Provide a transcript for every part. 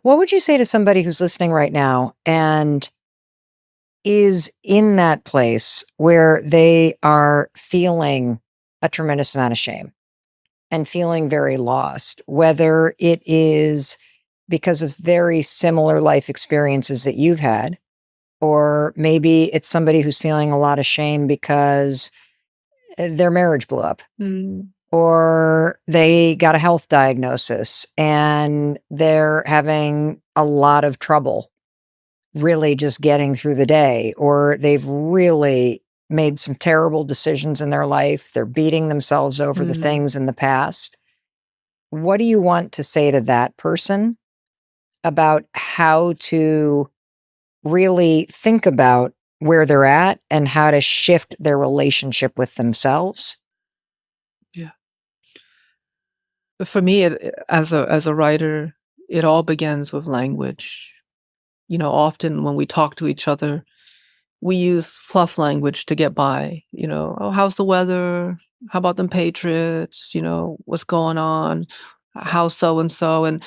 What would you say to somebody who's listening right now and is in that place where they are feeling a tremendous amount of shame and feeling very lost, whether it is because of very similar life experiences that you've had, or maybe it's somebody who's feeling a lot of shame because their marriage blew up, or they got a health diagnosis and they're having a lot of trouble really just getting through the day, or they've really made some terrible decisions in their life. They're beating themselves over the things in the past. What do you want to say to that person about how to really think about where they're at and how to shift their relationship with themselves? Yeah. For me, as a writer, it all begins with language. Often when we talk to each other, we use fluff language to get by. Oh, how's the weather? How about them Patriots? What's going on? How's so and so? And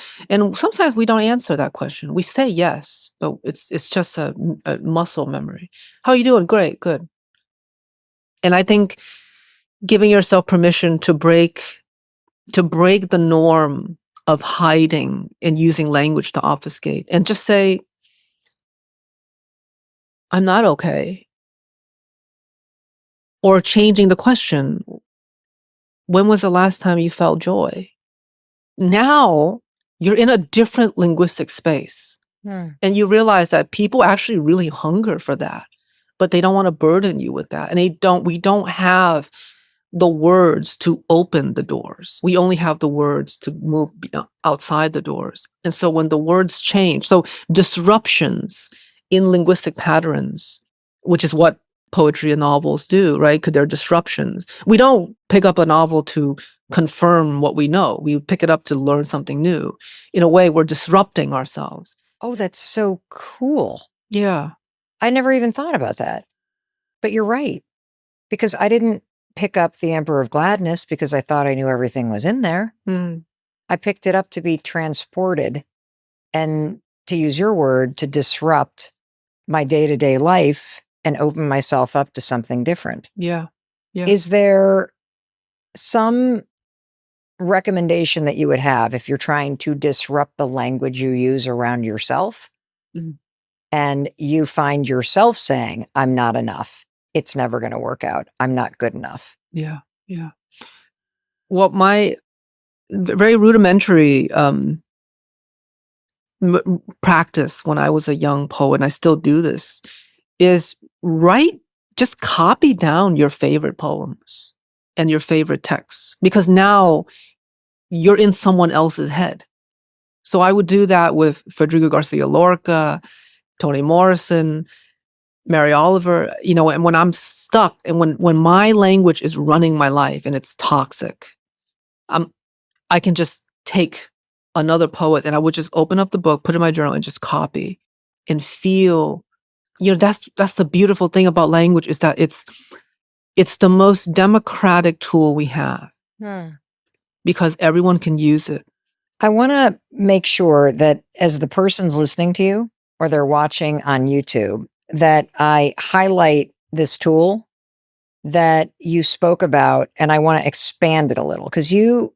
sometimes we don't answer that question. We say yes, but it's just a muscle memory. How are you doing? Great, good. And I think giving yourself permission to break the norm of hiding and using language to obfuscate and just say, I'm not okay. Or changing the question, when was the last time you felt joy? Now you're in a different linguistic space. And you realize that people actually really hunger for that, but they don't want to burden you with that. And we don't have the words to open the doors. We only have the words to move outside the doors. And so when the words change, so disruptions in linguistic patterns, which is what poetry and novels do, right? Because they're disruptions. We don't pick up a novel to confirm what we know. We pick it up to learn something new. In a way, we're disrupting ourselves. Oh, that's so cool. Yeah. I never even thought about that. But you're right. Because I didn't pick up The Emperor of Gladness because I thought I knew everything was in there. I picked it up to be transported and, to use your word, to disrupt my day-to-day life and open myself up to something different. Yeah. Is there some recommendation that you would have if you're trying to disrupt the language you use around yourself and you find yourself saying, I'm not enough, it's never going to work out, I'm not good enough? Yeah. Well, my very rudimentary practice when I was a young poet, and I still do this, is just copy down your favorite poems and your favorite texts, because now you're in someone else's head. So I would do that with Federico Garcia Lorca, Toni Morrison, Mary Oliver, and when I'm stuck and when my language is running my life and it's toxic, I can just take another poet and I would just open up the book, put it in my journal and just copy and feel, that's the beautiful thing about language, is that it's the most democratic tool we have because everyone can use it. I want to make sure that as the person's listening to you or they're watching on YouTube, that I highlight this tool that you spoke about, and I want to expand it a little because you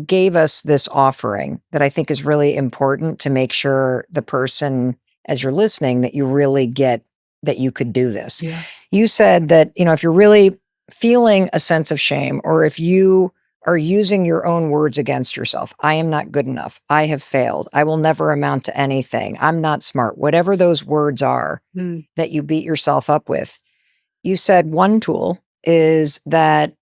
gave us this offering that I think is really important to make sure the person, as you're listening, that you really get that you could do this. Yeah. You said that, if you're really feeling a sense of shame, or if you are using your own words against yourself, I am not good enough, I have failed, I will never amount to anything, I'm not smart, whatever those words are that you beat yourself up with, you said one tool is that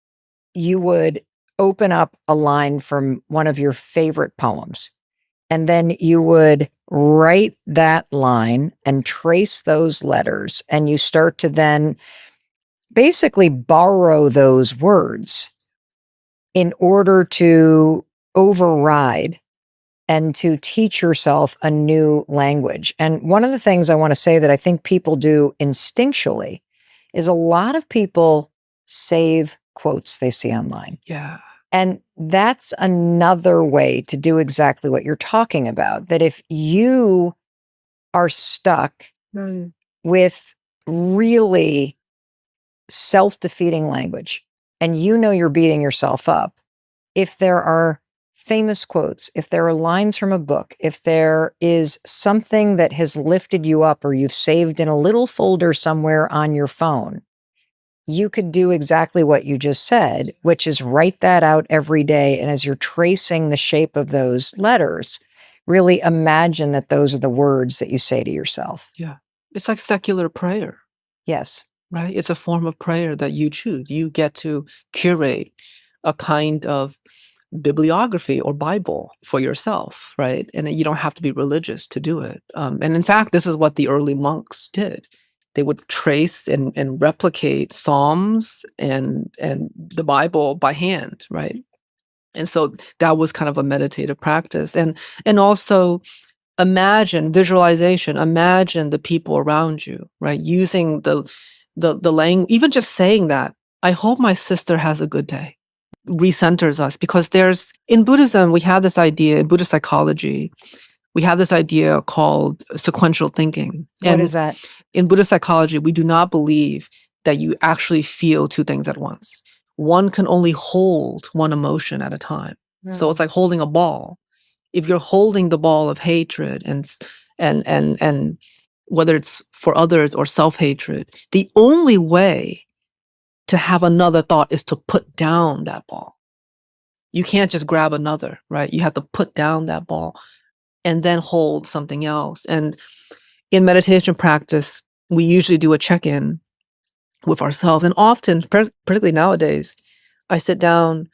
you would open up a line from one of your favorite poems, and then you would write that line and trace those letters, and you start to then basically borrow those words in order to override and to teach yourself a new language. And one of the things I want to say that I think people do instinctually is a lot of people save quotes they see online. Yeah. And that's another way to do exactly what you're talking about. That if you are stuck with really self-defeating language and you know you're beating yourself up, if there are famous quotes, if there are lines from a book, if there is something that has lifted you up or you've saved in a little folder somewhere on your phone, you could do exactly what you just said, which is write that out every day. And as you're tracing the shape of those letters, really imagine that those are the words that you say to yourself. Yeah. It's like secular prayer, Yes. right? It's a form of prayer that you choose. You get to curate a kind of bibliography or Bible for yourself, right? And you don't have to be religious to do it. And in fact, this is what the early monks did. They would trace and replicate Psalms and the Bible by hand, right? And so that was kind of a meditative practice. And also visualization, imagine the people around you, right? Using the language, even just saying that, I hope my sister has a good day, recenters us, because in Buddhism, we have this idea, in Buddhist psychology, we have this idea called sequential thinking. What is that? In Buddhist psychology, we do not believe that you actually feel two things at once. One can only hold one emotion at a time. So it's like holding a ball. If you're holding the ball of hatred and whether it's for others or self-hatred, the only way to have another thought is to put down that ball. You can't just grab another, right? You have to put down that ball and then hold something else. And in meditation practice, we usually do a check-in with ourselves. And often, particularly nowadays, I sit down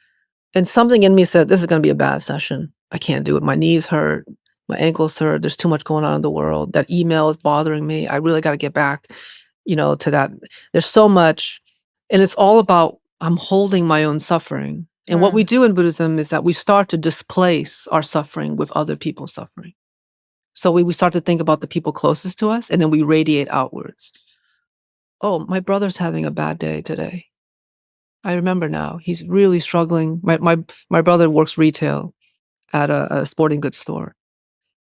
and something in me said, this is going to be a bad session. I can't do it. My knees hurt. My ankles hurt. There's too much going on in the world. That email is bothering me. I really got to get back, to that. There's so much. And it's all about, I'm holding my own suffering. And what we do in Buddhism is that we start to displace our suffering with other people's suffering. So we start to think about the people closest to us, and then we radiate outwards. Oh, my brother's having a bad day today. I remember now. He's really struggling. My brother works retail at a sporting goods store.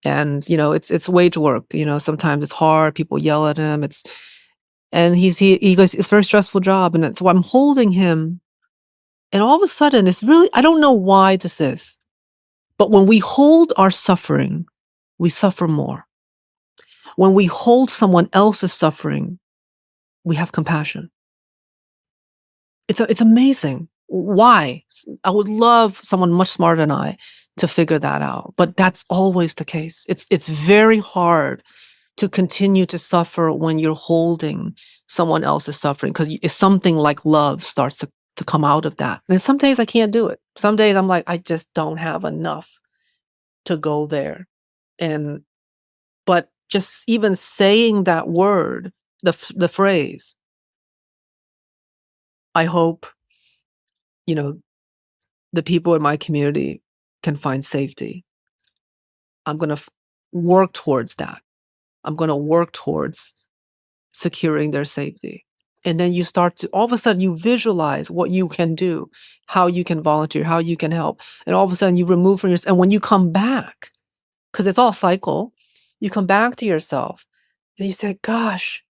And, it's wage work. Sometimes it's hard. People yell at him. He goes, it's a very stressful job. And so I'm holding him. And all of a sudden, I don't know why this is. But when we hold our suffering, we suffer more. When we hold someone else's suffering, we have compassion. It's amazing. Why? I would love someone much smarter than I to figure that out. But that's always the case. It's very hard to continue to suffer when you're holding someone else's suffering, because it's something like love starts to come out of that. And some days I can't do it. Some days I'm like, I just don't have enough to go there. But just even saying that word, the phrase, I hope, the people in my community can find safety. I'm going to work towards that. I'm going to work towards securing their safety. And then you start to, all of a sudden, you visualize what you can do, how you can volunteer, how you can help. And all of a sudden, you remove from yourself. And when you come back, because it's all cycle, you come back to yourself and you say, gosh,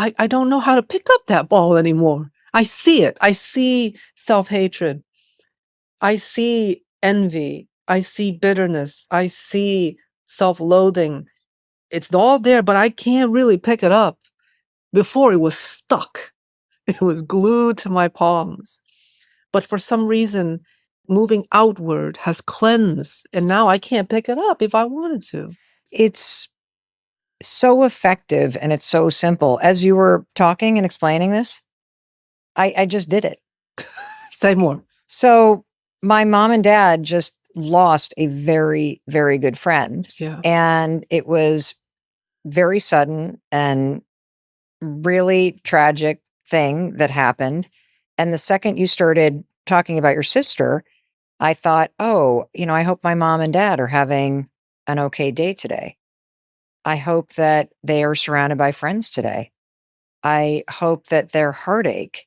I don't know how to pick up that ball anymore. I see it. I see self-hatred. I see envy. I see bitterness. I see self-loathing. It's all there, but I can't really pick it up. Before, it was stuck. It was glued to my palms. But for some reason, moving outward has cleansed, and now I can't pick it up if I wanted to. It's so effective and it's so simple. As you were talking and explaining this, I just did it. Say more. So my mom and dad just lost a very, very good friend. Yeah. And it was very sudden and really tragic thing that happened. And the second you started talking about your sister, I thought, oh, I hope my mom and dad are having an okay day today. I hope that they are surrounded by friends today. I hope that their heartache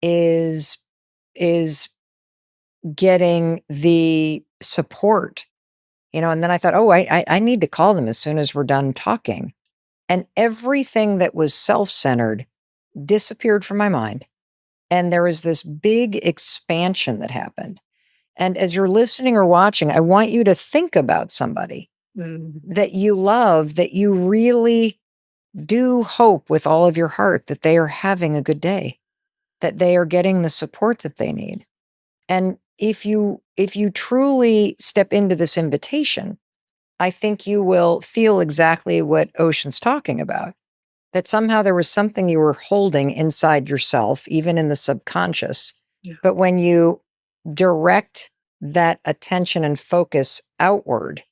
is getting the support, and then I thought, oh, I need to call them as soon as we're done talking. And everything that was self-centered disappeared from my mind. And there was this big expansion that happened. And as you're listening or watching, I want you to think about somebody that you love, that you really do hope with all of your heart that they are having a good day, that they are getting the support that they need. And if you truly step into this invitation, I think you will feel exactly what Ocean's talking about, that somehow there was something you were holding inside yourself, even in the subconscious. Yeah. But when you direct that attention and focus outward,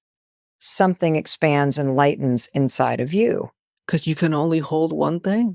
something expands and lightens inside of you. Because you can only hold one thing.